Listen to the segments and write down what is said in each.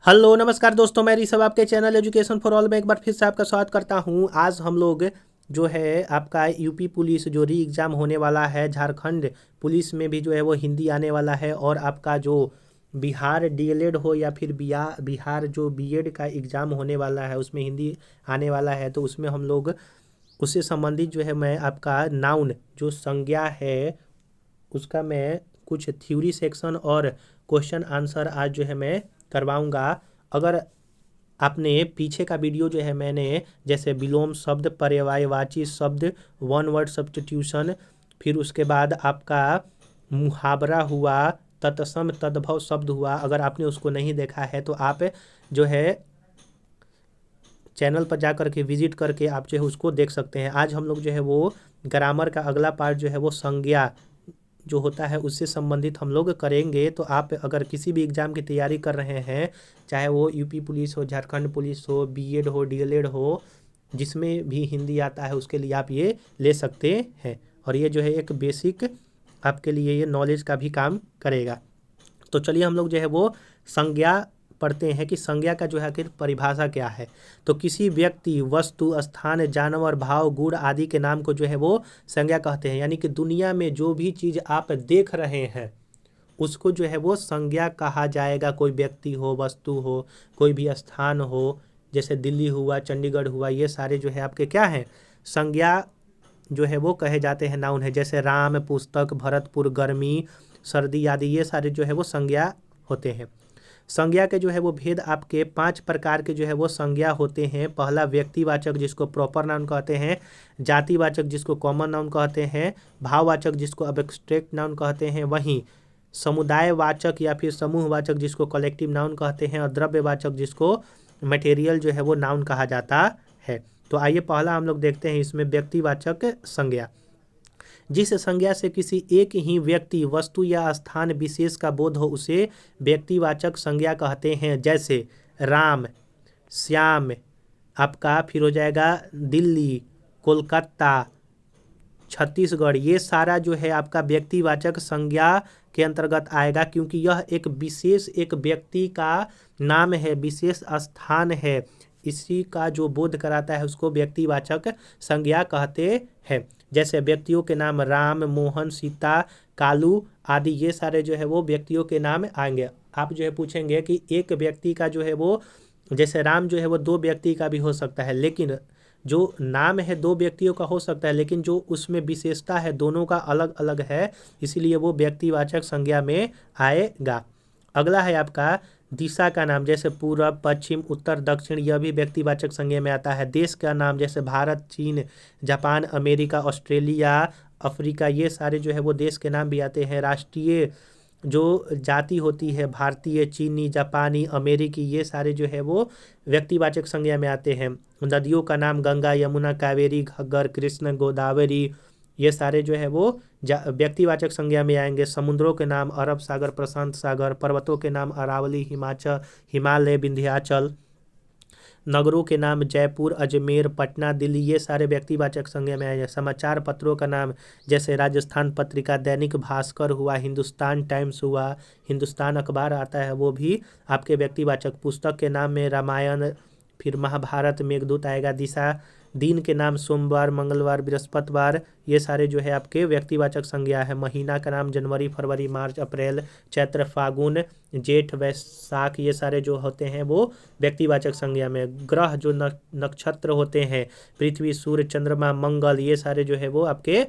Hello नमस्कार दोस्तों, मैं ऋषभ आपके चैनल एजुकेशन फॉर ऑल में एक बार फिर से आपका स्वागत करता हूं। आज हम लोग जो है आपका यूपी पुलिस जो री एग्ज़ाम होने वाला है, झारखंड पुलिस में भी जो है वो हिंदी आने वाला है, और आपका जो बिहार डीएलएड हो या फिर बिहार जो बीएड का एग्ज़ाम होने वाला है उसमें हिंदी आने वाला है। तो उसमें हम लोग उससे संबंधित जो है मैं आपका नाउन जो संज्ञा है उसका मैं कुछ थ्योरी सेक्शन और क्वेश्चन आंसर आज जो है मैं करवाऊंगा। अगर आपने पीछे का वीडियो जो है मैंने जैसे विलोम शब्द, पर्यायवाची शब्द, वन वर्ड सब्स्टिट्यूशन, फिर उसके बाद आपका मुहावरा हुआ, तत्सम तद्भव शब्द हुआ, अगर आपने उसको नहीं देखा है तो आप जो है चैनल पर जा करके विजिट करके आप जो है उसको देख सकते हैं। आज हम लोग जो है वो ग्रामर का अगला पार्ट जो है वो संज्ञा जो होता है उससे संबंधित हम लोग करेंगे। तो आप अगर किसी भी एग्ज़ाम की तैयारी कर रहे हैं, चाहे वो यूपी पुलिस हो, झारखंड पुलिस हो, बीएड हो, डीएलएड हो, जिसमें भी हिंदी आता है उसके लिए आप ये ले सकते हैं। और ये जो है एक बेसिक आपके लिए ये नॉलेज का भी काम करेगा। तो चलिए हम लोग जो है वो संज्ञा पढ़ते हैं कि संज्ञा का जो है आखिर परिभाषा क्या है। तो किसी व्यक्ति, वस्तु, स्थान, जानवर, भाव, गुण आदि के नाम को जो है वो संज्ञा कहते हैं। यानी कि दुनिया में जो भी चीज़ आप देख रहे हैं उसको जो है वो संज्ञा कहा जाएगा। कोई व्यक्ति हो, वस्तु हो, कोई भी स्थान हो, जैसे दिल्ली हुआ, चंडीगढ़ हुआ, ये सारे जो है आपके क्या हैं, संज्ञा जो है वो कहे जाते हैं, नाउन है। जैसे राम, पुस्तक, भरतपुर, गर्मी, सर्दी आदि ये सारे जो है वो संज्ञा होते हैं। संज्ञा के जो है वो भेद आपके 5 प्रकार के जो है वो संज्ञा होते हैं। पहला व्यक्तिवाचक जिसको प्रॉपर नाउन कहते हैं, जातिवाचक जिसको कॉमन नाउन कहते हैं, भाववाचक जिसको एब्स्ट्रैक्ट नाउन कहते हैं, वहीं समुदायवाचक या फिर समूहवाचक जिसको कलेक्टिव नाउन कहते हैं, और द्रव्यवाचक जिसको मटेरियल जो है वो नाउन कहा जाता है। तो आइए पहला हम लोग देखते हैं इसमें व्यक्तिवाचक संज्ञा। जिस संज्ञा से किसी एक ही व्यक्ति, वस्तु या स्थान विशेष का बोध हो उसे व्यक्तिवाचक संज्ञा कहते हैं। जैसे राम, श्याम, आपका फिर हो जाएगा दिल्ली, कोलकाता, छत्तीसगढ़, ये सारा जो है आपका व्यक्तिवाचक संज्ञा के अंतर्गत आएगा, क्योंकि यह एक विशेष एक व्यक्ति का नाम है, विशेष स्थान है, इसी का जो बोध कराता है उसको व्यक्तिवाचक संज्ञा कहते हैं। जैसे व्यक्तियों के नाम राम, मोहन, सीता, कालू आदि ये सारे जो है वो व्यक्तियों के नाम आएंगे। आप जो है पूछेंगे कि एक व्यक्ति का जो है वो, जैसे राम जो है वो 2 व्यक्ति का भी हो सकता है, लेकिन जो नाम है 2 व्यक्तियों का हो सकता है, लेकिन जो उसमें विशेषता है दोनों का अलग अलग है, इसीलिए वो व्यक्तिवाचक संज्ञा में आएगा। अगला है आपका दिशा का नाम, जैसे पूरब, पश्चिम, उत्तर, दक्षिण, यह भी व्यक्तिवाचक संज्ञा में आता है। देश का नाम जैसे भारत, चीन, जापान, अमेरिका, ऑस्ट्रेलिया, अफ्रीका, ये सारे जो है वो देश के नाम भी आते हैं। राष्ट्रीय जो जाति होती है, भारतीय, चीनी, जापानी, अमेरिकी, ये सारे जो है वो व्यक्तिवाचक संज्ञा में आते हैं। नदियों का नाम गंगा, यमुना, कावेरी, घग्गर, कृष्ण, गोदावरी, ये सारे जो है वो व्यक्तिवाचक संज्ञा में आएंगे। समुद्रों के नाम अरब सागर, प्रशांत सागर, पर्वतों के नाम अरावली, हिमालय, विंध्याचल, नगरों के नाम जयपुर, अजमेर, पटना, दिल्ली, ये सारे व्यक्तिवाचक संज्ञा में आएंगे। समाचार पत्रों का नाम जैसे राजस्थान पत्रिका, दैनिक भास्कर हुआ, हिंदुस्तान टाइम्स हुआ, हिंदुस्तान अखबार आता है वो भी आपके व्यक्तिवाचक। पुस्तक के नाम में रामायण, फिर महाभारत, मेघदूत आएगा। दिशा, दिन के नाम सोमवार, मंगलवार, बृहस्पतिवार, ये सारे जो है आपके व्यक्तिवाचक संज्ञा है। महीना का नाम जनवरी, फरवरी, मार्च, अप्रैल, चैत्र, फागुन, जेठ, वैशाख, ये सारे जो होते हैं वो व्यक्तिवाचक संज्ञा में। ग्रह जो नक्षत्र होते हैं, पृथ्वी, सूर्य, चंद्रमा, मंगल, ये सारे जो है वो आपके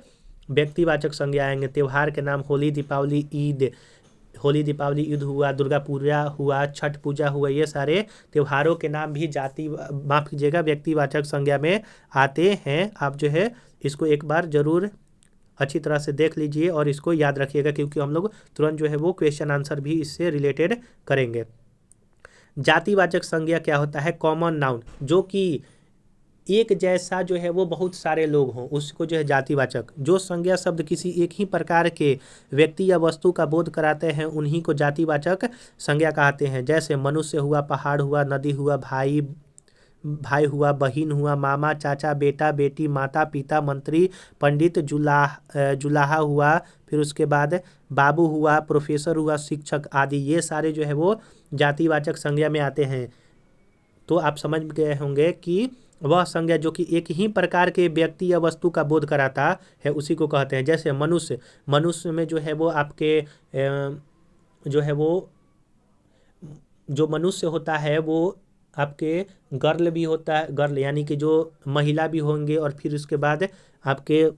व्यक्तिवाचक संज्ञा आएंगे। त्यौहार के नाम होली, दीपावली, ईद, होली, दीपावली, ईद हुआ, दुर्गा पूजा हुआ, छठ पूजा हुआ, ये सारे त्योहारों के नाम भी माफ कीजिएगा व्यक्तिवाचक संज्ञा में आते हैं। आप जो है इसको एक बार जरूर अच्छी तरह से देख लीजिए और इसको याद रखिएगा, क्योंकि हम लोग तुरंत जो है वो क्वेश्चन आंसर भी इससे रिलेटेड करेंगे। जातिवाचक संज्ञा क्या होता है? कॉमन नाउन, जो कि एक जैसा जो है वो बहुत सारे लोग हों, उसको जो है जातिवाचक। जो संज्ञा शब्द किसी एक ही प्रकार के व्यक्ति या वस्तु का बोध कराते हैं उन्हीं को जातिवाचक संज्ञा कहते हैं। जैसे मनुष्य हुआ, पहाड़ हुआ, नदी हुआ, भाई भाई हुआ, बहिन हुआ, मामा, चाचा, बेटा, बेटी, माता, पिता, मंत्री, पंडित, जुलाहा हुआ, फिर उसके बाद बाबू हुआ, प्रोफेसर हुआ, शिक्षक आदि, ये सारे जो है वो जातिवाचक संज्ञा में आते हैं। तो आप समझ गए होंगे कि वह संज्ञा जो कि एक ही प्रकार के व्यक्ति या वस्तु का बोध कराता है उसी को कहते हैं। जैसे मनुष्य, मनुष्य में जो है वो आपके जो है वो जो मनुष्य होता है वो आपके गर्ल भी होता है, गर्ल यानी कि जो महिला भी होंगे, और फिर उसके बाद आपके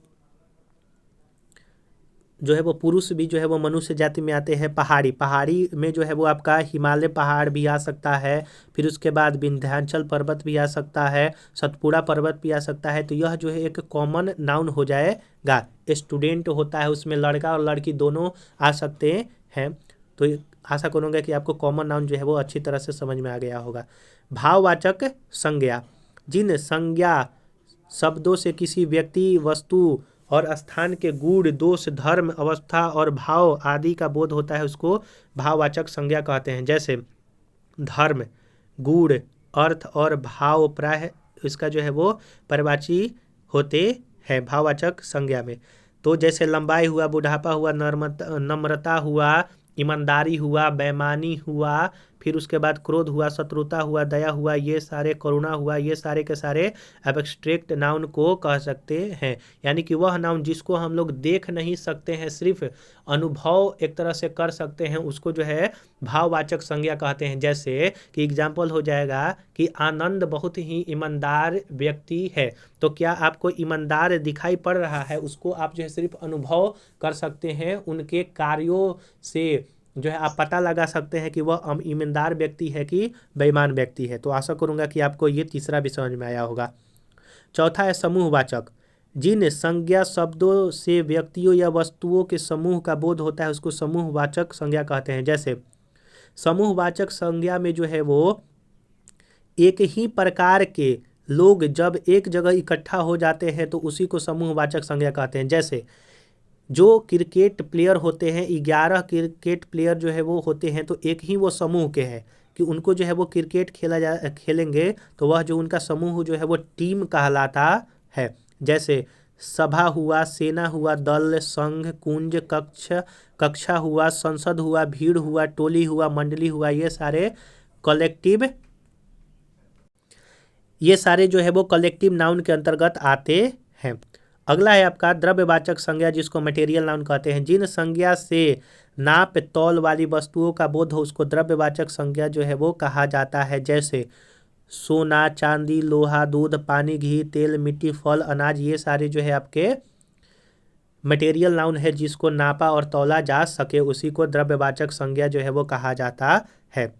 जो है वो पुरुष भी जो है वो मनुष्य जाति में आते हैं। पहाड़ी, पहाड़ी में जो है वो आपका हिमालय पहाड़ भी आ सकता है, फिर उसके बाद विंध्याचल पर्वत भी आ सकता है, सतपुड़ा पर्वत भी आ सकता है। तो यह जो है एक कॉमन नाउन हो जाएगा। स्टूडेंट होता है उसमें लड़का और लड़की दोनों आ सकते हैं। तो आशा करूँगा कि आपको कॉमन नाउन जो है वो अच्छी तरह से समझ में आ गया होगा। भाववाचक संज्ञा, जिन संज्ञा शब्दों से किसी व्यक्ति, वस्तु और स्थान के गुण, दोष, धर्म, अवस्था और भाव आदि का बोध होता है उसको भाववाचक संज्ञा कहते हैं। जैसे धर्म, गुण, अर्थ और भाव प्राय इसका जो है वो पर्यायवाची होते हैं भाववाचक संज्ञा में। तो जैसे लंबाई हुआ, बुढ़ापा हुआ, नम्रता हुआ, ईमानदारी हुआ, बेईमानी हुआ, फिर उसके बाद क्रोध हुआ, शत्रुता हुआ, दया हुआ, ये सारे, करुणा हुआ, ये सारे के सारे एब्स्ट्रैक्ट नाउन को कह सकते हैं। यानी कि वह नाउन जिसको हम लोग देख नहीं सकते हैं, सिर्फ अनुभव एक तरह से कर सकते हैं, उसको जो है भाववाचक संज्ञा कहते हैं। जैसे कि एग्जाम्पल हो जाएगा कि आनंद बहुत ही ईमानदार व्यक्ति है। तो क्या आपको ईमानदार दिखाई पड़ रहा है, उसको आप जो है सिर्फ अनुभव कर सकते हैं, उनके कार्यों से जो है आप पता लगा सकते हैं कि वह ईमानदार व्यक्ति है कि बेईमान व्यक्ति है। तो आशा करूंगा कि आपको ये तीसरा भी समझ में आया होगा। चौथा है समूहवाचक, जिन संज्ञा शब्दों से व्यक्तियों या वस्तुओं के समूह का बोध होता है उसको समूहवाचक संज्ञा कहते हैं। जैसे समूहवाचक संज्ञा में जो है वो एक ही प्रकार के लोग जब एक जगह इकट्ठा हो जाते हैं तो उसी को समूहवाचक संज्ञा कहते हैं। जैसे जो क्रिकेट प्लेयर होते हैं, 11 क्रिकेट प्लेयर जो है वो होते हैं, तो एक ही वो समूह के हैं कि उनको जो है वो क्रिकेट खेलेंगे तो वह जो उनका समूह जो है वो टीम कहलाता है। जैसे सभा हुआ, सेना हुआ, दल, संघ, कुंज, कक्षा हुआ, संसद हुआ, भीड़ हुआ, टोली हुआ, मंडली हुआ, ये सारे जो है वो कलेक्टिव नाउन के अंतर्गत आते हैं। अगला है आपका द्रव्यवाचक संज्ञा, जिसको मटेरियल नाउन कहते हैं। जिन संज्ञा से नाप तौल वाली वस्तुओं का बोध हो उसको द्रव्यवाचक संज्ञा जो है वो कहा जाता है। जैसे सोना, चांदी, लोहा, दूध, पानी, घी, तेल, मिट्टी, फल, अनाज, ये सारे जो है आपके मटेरियल नाउन है, जिसको नापा और तौला जा सके उसी को द्रव्यवाचक संज्ञा जो है वो कहा जाता है।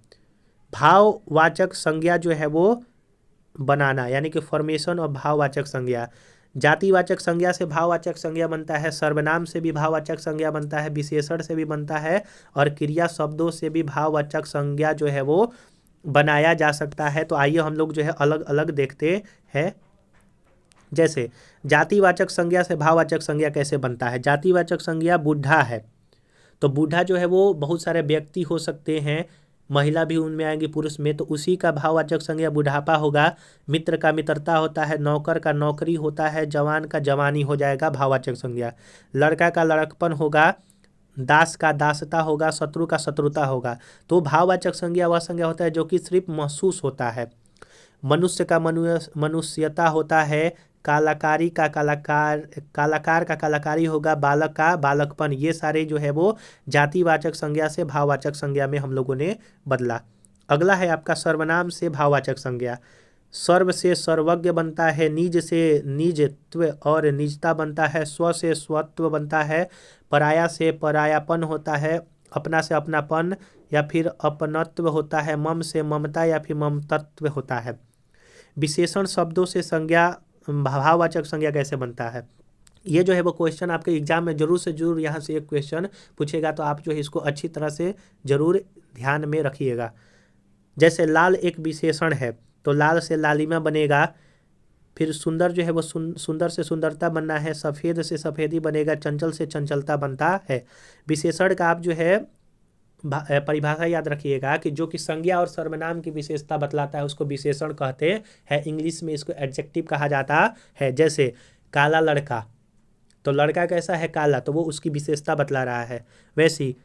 भाववाचक संज्ञा जो है वो बनाना, यानी कि फॉर्मेशन और भाववाचक संज्ञा। जातिवाचक संज्ञा से भाववाचक संज्ञा बनता है, सर्वनाम से भी भाववाचक संज्ञा बनता है, विशेषण से भी बनता है, और क्रिया शब्दों से भी भाववाचक संज्ञा जो है वो बनाया जा सकता है। तो आइए हम लोग जो है अलग अलग देखते हैं। जैसे जातिवाचक संज्ञा से भाववाचक संज्ञा कैसे बनता है। जातिवाचक संज्ञा बूढ़ा है, तो बूढ़ा जो है वो बहुत सारे व्यक्ति हो सकते हैं, महिला भी उनमें आएंगी, पुरुष में, तो उसी का भाववाचक संज्ञा बुढ़ापा होगा। मित्र का मित्रता होता है, नौकर का नौकरी होता है, जवान का जवानी हो जाएगा भाववाचक संज्ञा। लड़का का लड़कपन होगा, दास का दासता होगा, शत्रु का शत्रुता होगा। तो भाववाचक संज्ञा वह संज्ञा होता है जो कि सिर्फ महसूस होता है। मनुष्य का मनुष्यता होता है, कलाकारी का कलाकार का कलाकारी होगा, बालक का बालकपन। ये सारे जो है वो जातिवाचक संज्ञा से भाववाचक संज्ञा में हम लोगों ने बदला। अगला है आपका सर्वनाम से भाववाचक संज्ञा। सर्व से सर्वज्ञ बनता है, निज से निजत्व और निजता बनता है, स्व से स्वत्व बनता है, पराया से परायापन होता है, अपना से अपनापन या फिर अपनत्व होता है, मम से ममता या फिर ममतत्व होता है। विशेषण शब्दों से संज्ञा भाववाचक संज्ञा कैसे बनता है, ये जो है वो क्वेश्चन आपके एग्जाम में जरूर से जरूर यहाँ से एक क्वेश्चन पूछेगा, तो आप जो है इसको अच्छी तरह से जरूर ध्यान में रखिएगा। जैसे लाल एक विशेषण है, तो लाल से लालिमा बनेगा। फिर सुंदर जो है वो सुंदर से सुंदरता बनना है, सफ़ेद से सफ़ेदी बनेगा, चंचल से चंचलता बनता है। विशेषण का आप जो है परिभाषा याद रखिएगा कि जो कि संज्ञा और सर्वनाम की विशेषता बतलाता है उसको विशेषण कहते हैं। इंग्लिश में इसको एडजेक्टिव कहा जाता है। जैसे काला लड़का, तो लड़का कैसा है? काला, तो वो उसकी विशेषता बतला रहा है। वैसे ही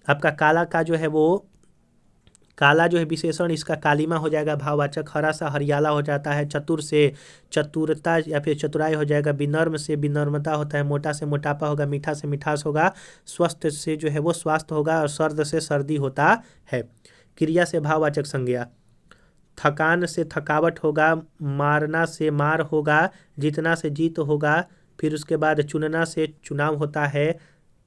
आपका काला का जो है वो काला जो है विशेषण, इसका कालीमा हो जाएगा भाववाचक। हरा सा हरियाला हो जाता है। चतुर से चतुरता या फिर चतुराई हो जाएगा। विनम्र से विनम्रता होता है। मोटा से मोटापा होगा। मीठा से मिठास होगा। स्वस्थ से जो है वो स्वास्थ्य होगा। और सर्द से सर्दी होता है। क्रिया से भाववाचक संज्ञा, थकान से थकावट होगा। मारना से मार होगा। जीतना से जीत होगा। फिर उसके बाद चुनना से चुनाव होता है।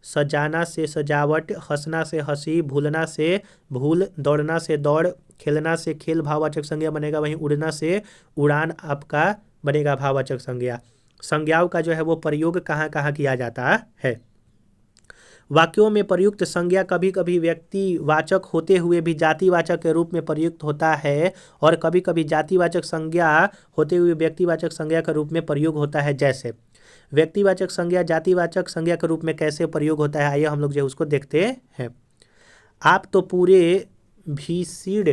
सजाना से सजावट। हंसना से हंसी। भूलना से भूल। दौड़ना से दौड़। खेलना से खेल भाववाचक संज्ञा बनेगा। वहीं उड़ना से उड़ान आपका बनेगा भाववाचक संज्ञा। संज्ञाओं का जो है वो प्रयोग कहाँ कहाँ किया जाता है? वाक्यों में प्रयुक्त संज्ञा कभी कभी व्यक्तिवाचक होते हुए भी जातिवाचक के रूप में प्रयुक्त होता है, और कभी कभी जातिवाचक संज्ञा होते हुए व्यक्तिवाचक संज्ञा के रूप में प्रयोग होता है। जैसे व्यक्तिवाचक संज्ञा जातिवाचक संज्ञा के रूप में कैसे प्रयोग होता है, आइए हम लोग जो उसको देखते हैं। आप तो पूरे भीषण,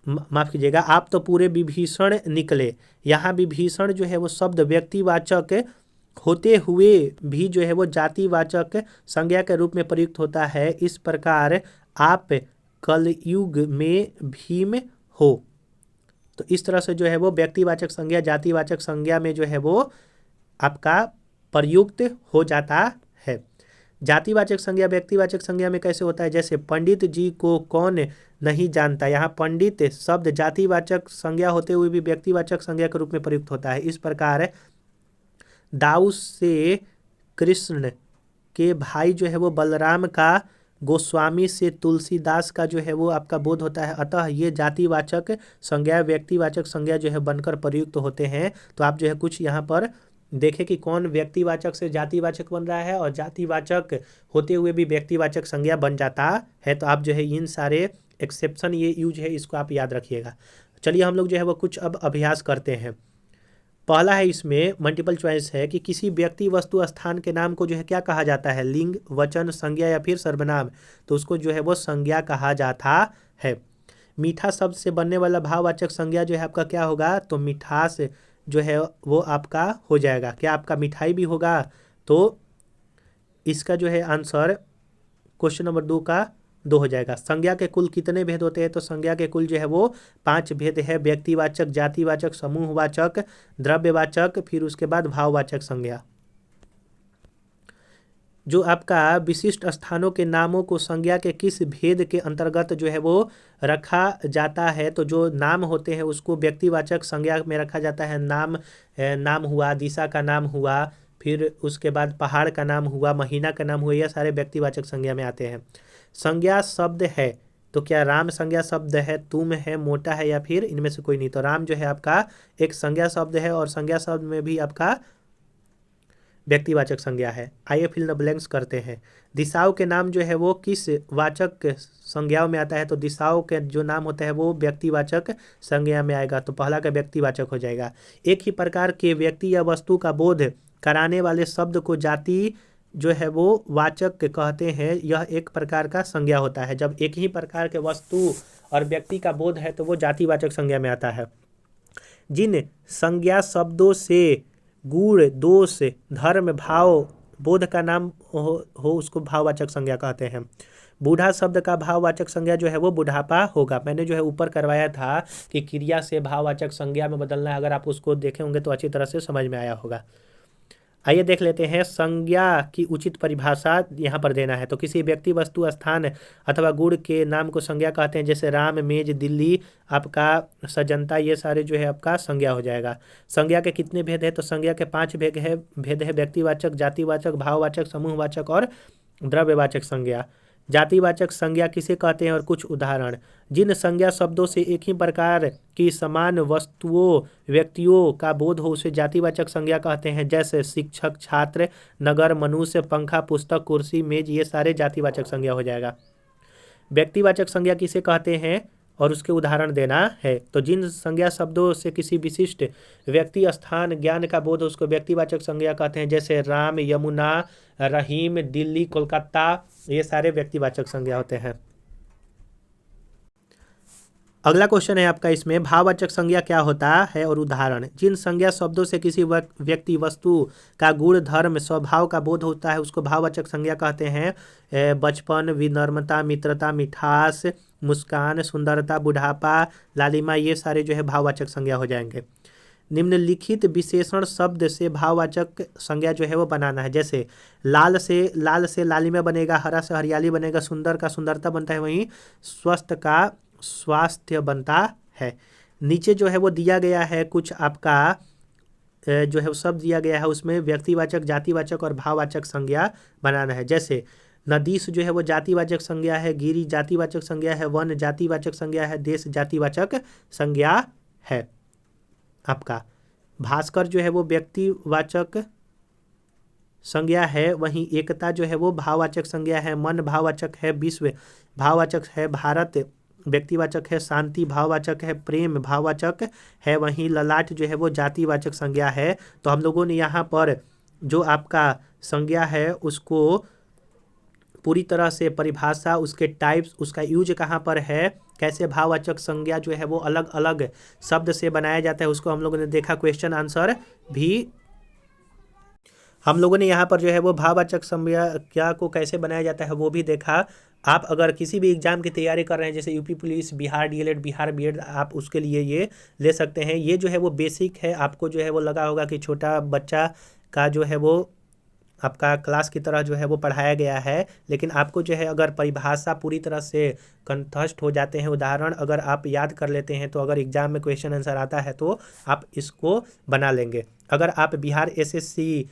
माफ कीजिएगा, आप तो पूरे विभीषण निकले। यहाँ विभीषण जो है वो शब्द व्यक्तिवाचक होते हुए भी जो है वो जातिवाचक संज्ञा के रूप में प्रयुक्त होता है। इस प्रकार आप कलयुग में भीम हो। तो इस तरह से जो है वो व्यक्तिवाचक संज्ञा जातिवाचक संज्ञा में जो है वो आपका प्रयुक्त हो जाता है। जातिवाचक संज्ञा व्यक्तिवाचक संज्ञा में कैसे होता है? जैसे पंडित जी को कौन नहीं जानता। यहाँ पंडित शब्द जातिवाचक संज्ञा होते हुए भी व्यक्तिवाचक संज्ञा के रूप में प्रयुक्त होता है। इस प्रकार दाऊ से कृष्ण के भाई जो है वो बलराम का, गोस्वामी से तुलसीदास का जो है वो आपका बोध होता है। अतः ये जातिवाचक संज्ञा व्यक्तिवाचक संज्ञा जो है बनकर प्रयुक्त होते हैं। तो आप जो है कुछ यहाँ पर देखें कि कौन व्यक्तिवाचक से जातिवाचक बन रहा है और जातिवाचक होते हुए भी व्यक्तिवाचक संज्ञा बन जाता है। तो आप जो है इन सारे एक्सेप्शन ये यूज है, इसको आप याद रखिएगा। चलिए हम लोग जो है वो कुछ अब अभ्यास करते हैं। पहला है, इसमें मल्टीपल चॉइस है कि किसी व्यक्ति वस्तु स्थान के नाम को जो है क्या कहा जाता है? लिंग, वचन, संज्ञा या फिर सर्वनाम। तो उसको जो है वो संज्ञा कहा जाता है। मीठा शब्द से बनने वाला भाववाचक संज्ञा जो है आपका क्या होगा? तो मिठास जो है वो आपका हो जाएगा। क्या आपका मिठाई भी होगा? तो इसका जो है आंसर क्वेश्चन नंबर 2 का 2 हो जाएगा। संज्ञा के कुल कितने भेद होते हैं? तो संज्ञा के कुल जो है वो 5 भेद है। व्यक्तिवाचक, जातिवाचक, समूहवाचक, द्रव्यवाचक, फिर उसके बाद भाववाचक संज्ञा। जो आपका विशिष्ट स्थानों के नामों को संज्ञा के किस भेद के अंतर्गत जो है वो रखा जाता है? तो जो नाम होते हैं उसको व्यक्तिवाचक संज्ञा में रखा जाता है। नाम हुआ, दिशा का नाम हुआ, फिर उसके बाद पहाड़ का नाम हुआ, महीना का नाम हुआ, यह सारे व्यक्तिवाचक संज्ञा में आते हैं। संज्ञा शब्द है तो क्या राम संज्ञा शब्द है? तुम है, मोटा है, या फिर इनमें से कोई नहीं? तो राम जो है आपका एक संज्ञा शब्द है और संज्ञा शब्द में भी आपका व्यक्तिवाचक संज्ञा है। आइए फिल द ब्लैंक्स करते हैं। दिशाओं के नाम जो है वो किस वाचक संज्ञाओं में आता है? तो दिशाओं के जो नाम होता है वो व्यक्तिवाचक संज्ञा में आएगा। तो पहला का व्यक्तिवाचक हो जाएगा। एक ही प्रकार के व्यक्ति या वस्तु का बोध कराने वाले शब्द को जाति जो है वो वाचक कहते हैं। यह एक प्रकार का संज्ञा होता है। जब एक ही प्रकार के वस्तु और व्यक्ति का बोध है तो वो जातिवाचक संज्ञा में आता है। जिन संज्ञा शब्दों से गुण, दोष, धर्म, भाव, बोध का नाम हो उसको भाववाचक संज्ञा कहते हैं। बूढ़ा शब्द का भाववाचक संज्ञा जो है वो बुढ़ापा होगा। मैंने जो है ऊपर करवाया था कि क्रिया से भाववाचक संज्ञा में बदलना है। अगर आप उसको देखे होंगे तो अच्छी तरह से समझ में आया होगा। आइए देख लेते हैं। संज्ञा की उचित परिभाषा यहाँ पर देना है। तो किसी व्यक्ति, वस्तु, स्थान अथवा गुण के नाम को संज्ञा कहते हैं। जैसे राम, मेज, दिल्ली, आपका सजनता, ये सारे जो है आपका संज्ञा हो जाएगा। संज्ञा के कितने भेद है? तो संज्ञा के 5 भेद है। व्यक्तिवाचक, जातिवाचक, भाववाचक, समूहवाचक और द्रव्यवाचक संज्ञा। जातिवाचक संज्ञा किसे कहते हैं और कुछ उदाहरण। जिन संज्ञा शब्दों से एक ही प्रकार की समान वस्तुओं, व्यक्तियों का बोध हो उसे जातिवाचक संज्ञा कहते हैं। जैसे शिक्षक, छात्र, नगर, मनुष्य, पंखा, पुस्तक, कुर्सी, मेज, ये सारे जातिवाचक संज्ञा हो जाएगा। व्यक्तिवाचक संज्ञा किसे कहते हैं और उसके उदाहरण देना है। तो जिन संज्ञा शब्दों से किसी विशिष्ट व्यक्ति, स्थान, ज्ञान का बोध उसको व्यक्तिवाचक संज्ञा कहते हैं, जैसे राम, यमुना, रहीम, दिल्ली, कोलकाता, ये सारे व्यक्तिवाचक संज्ञा होते हैं। अगला क्वेश्चन है आपका, इसमें भाववाचक संज्ञा क्या होता है और उदाहरण। जिन संज्ञा शब्दों से किसी व्यक्ति, वस्तु का गुण, धर्म, स्वभाव का बोध होता है उसको भाववाचक संज्ञा कहते हैं। बचपन, विनम्रता, मित्रता, मिठास, मुस्कान, सुंदरता, बुढ़ापा, लालिमा, ये सारे जो है भाववाचक संज्ञा हो जाएंगे। निम्नलिखित विशेषण शब्द से भाववाचक संज्ञा जो है वो बनाना है, जैसे लाल से लालिमा बनेगा, हरा से हरियाली बनेगा, सुंदर का सुंदरता बनता है, वहीं स्वस्थ का स्वास्थ्य बनता है। नीचे जो है वो दिया गया है कुछ आपका जो है वो शब्द दिया गया है, उसमें व्यक्तिवाचक, जातिवाचक और भाववाचक संज्ञा बनाना है। जैसे नदीस जो है वो जातिवाचक संज्ञा है, गिरी जातिवाचक संज्ञा है, वन जातिवाचक संज्ञा है, देश जातिवाचक संज्ञा है आपका। भास्कर जो है वो व्यक्तिवाचक संज्ञा है, वहीं एकता जो है वो भाववाचक संज्ञा है, मन भाववाचक है, विश्व भाववाचक है, भारत व्यक्तिवाचक है, शांति भाववाचक है, प्रेम भाववाचक है, वहीं ललाट जो है वो जातिवाचक संज्ञा है। तो हम लोगों ने यहाँ पर जो आपका संज्ञा है उसको पूरी तरह से परिभाषा, उसके टाइप्स, उसका यूज कहाँ पर है, कैसे भाववाचक संज्ञा जो है वो अलग अलग शब्द से बनाया जाता है, उसको हम लोगों ने देखा। क्वेश्चन आंसर भी हम लोगों ने यहाँ पर जो है वो भाववाचक संज्ञा को कैसे बनाया जाता है वो भी देखा। आप अगर किसी भी एग्जाम की तैयारी कर रहे हैं, जैसे UP police, Bihar DElEd, Bihar BEd, आप उसके लिए ये ले सकते हैं। ये जो है वो बेसिक है, आपको जो है वो लगा होगा कि छोटा बच्चा का जो है वो आपका क्लास की तरह जो है वो पढ़ाया गया है, लेकिन आपको जो है अगर परिभाषा पूरी तरह से कंठस्थ हो जाते हैं, उदाहरण अगर आप याद कर लेते हैं, तो अगर एग्जाम में क्वेश्चन आंसर आता है तो आप इसको बना लेंगे। अगर आप बिहार एसएससी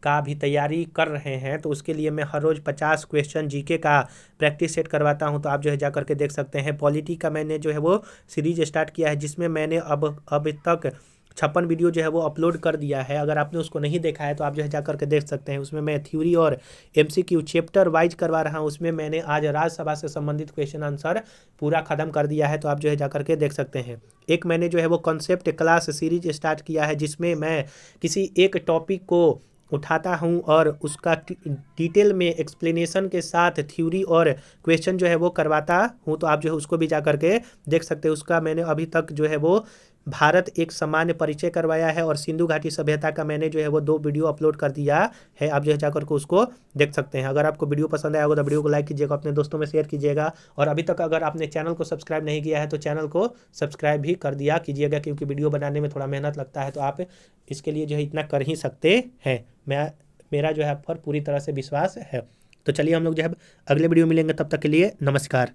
का भी तैयारी कर रहे हैं तो उसके लिए मैं हर रोज़ 50 क्वेश्चन जीके का प्रैक्टिस सेट करवाता हूं, तो आप जो है जा करके देख सकते हैं। पॉलिटी का मैंने जो है वो सीरीज स्टार्ट किया है, जिसमें मैंने अब तक 56 वीडियो जो है वो अपलोड कर दिया है। अगर आपने उसको नहीं देखा है तो आप जो है जा करके देख सकते हैं। उसमें मैं थ्योरी और एमसीक्यू चैप्टर वाइज करवा रहा हूँ। उसमें मैंने आज राज्यसभा से संबंधित क्वेश्चन आंसर पूरा खत्म कर दिया है, तो आप जो है जा करके देख सकते हैं। एक मैंने जो है वो कॉन्सेप्ट क्लास सीरीज स्टार्ट किया है, जिसमें मैं किसी एक टॉपिक को उठाता हूं और उसका डिटेल में एक्सप्लेनेशन के साथ थ्योरी और क्वेश्चन जो है वो करवाता हूं, तो आप जो है उसको भी जा करके देख सकते हैं। उसका मैंने अभी तक जो है वो भारत एक सामान्य परिचय करवाया है, और सिंधु घाटी सभ्यता का मैंने जो है वो 2 वीडियो अपलोड कर दिया है, आप जो है जाकर के उसको देख सकते हैं। अगर आपको वीडियो पसंद आया होगा तो वीडियो को लाइक कीजिएगा, अपने दोस्तों में शेयर कीजिएगा, और अभी तक अगर आपने चैनल को सब्सक्राइब नहीं किया है तो चैनल को सब्सक्राइब भी कर दिया कीजिएगा, क्योंकि वीडियो बनाने में थोड़ा मेहनत लगता है, तो आप इसके लिए जो है इतना कर ही सकते हैं। मेरा जो है आप पर पूरी तरह से विश्वास है। तो चलिए हम लोग जो है अगले वीडियो मिलेंगे, तब तक के लिए नमस्कार।